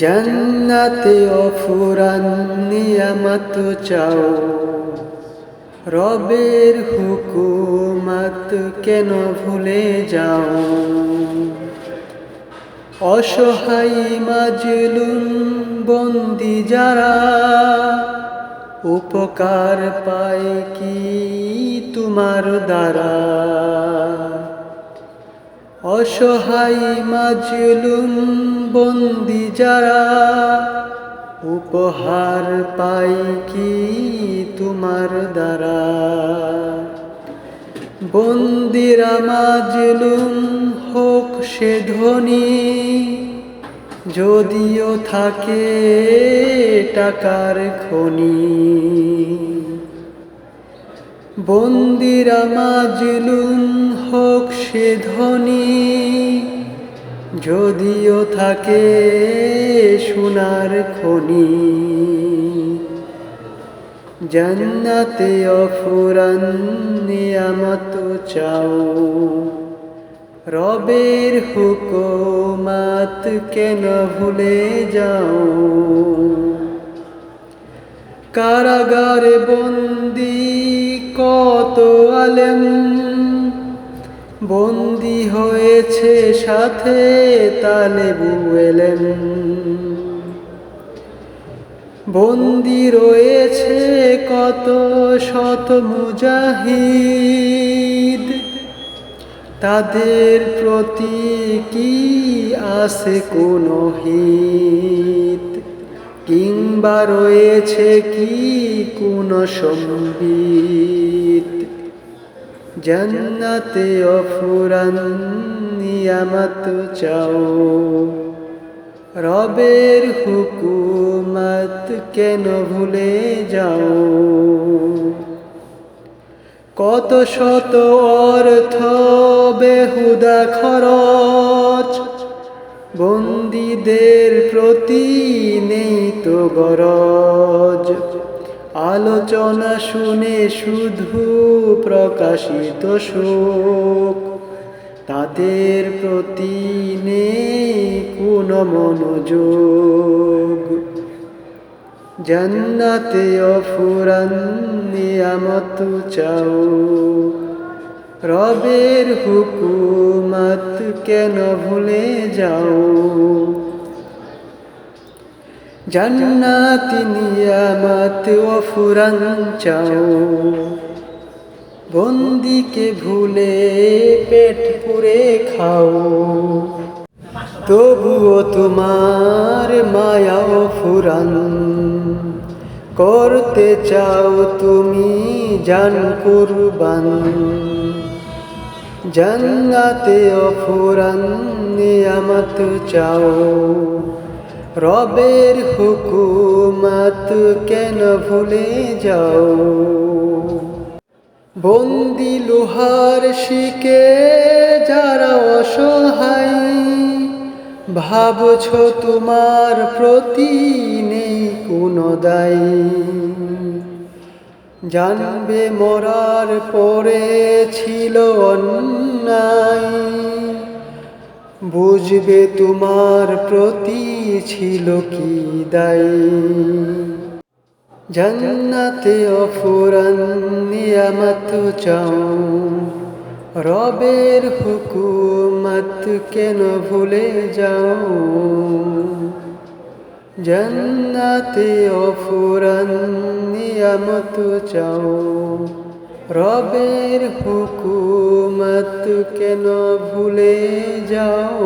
জান্নাতে অফুরান নিয়ামত চাও, রবের হুকুমত কেন ভুলে যাও। অসহায় মাজলুম বন্দি যারা, উপকার পায় কি তোমার দ্বারা। অসহায় মাজলুম বন্দি যারা, উপহার পায় কি তোমার দ্বারা। বন্দিরা মাজলুম হোক সে ধনী, যদিও থাকে টাকার খনি। বন্দিরা মাজলুম হোক সে ধনী, যদিও থাকে সোনার খনি। জান্নাতে অফুরান নিয়ামত চাও, রবের হুকুমত কেন ভুলে যাও। কারাগারে বন্দি কত আলেম, বন্দি হয়েছে সাথে তালেবু এলেম। বন্দি রয়েছে কত শত মুজাহিদ, তাদের প্রতি কি আছে কোনো হিত, কিংবা রয়েছে কি কোনো সম্বিত। জান্নাতে অফুরান নিয়ামত চাও, রবের হুকুমত কেন ভুলে যাও। কত শত অর্থ বেহুদা খরচ, বন্দীদের প্রতি নেই তো গরজ। আলোচনা শুনে শুধু প্রকাশিত শোক, তাদের প্রতি নেই কোনো মনোযোগ। জান্নাতে অফুরান নিয়ামত চাও, রবের হুকুমত কেন ভুলে যাও। জান্নাতি নিয়ামত অফুরান চাও, বন্দিকে ভুলে পেট পুরে খাও। তবুও তোমার মায়া অফুরান, করতে চাও তুমি জান কুরবান। জান্নাতে অফুরান নিয়ামত চাও, রবের হুকুমত কেন ভুলে যাও। বন্দি লোহার শিকে যারা অসহায়, ভাবছ তোমার প্রতি নেই কোনো দায়। জানবে মরার পরে ছিল অন্যায়, বুঝবে তোমার প্রতি ছিল কি দায়। জান্নাতে অফুরান নিয়ামত চাও, রবের হুকুমত কেন ভুলে যাও। জান্নাতে অফুরান নিয়ামত চাও, রবের হুকুমত কেন ভুলে যাও।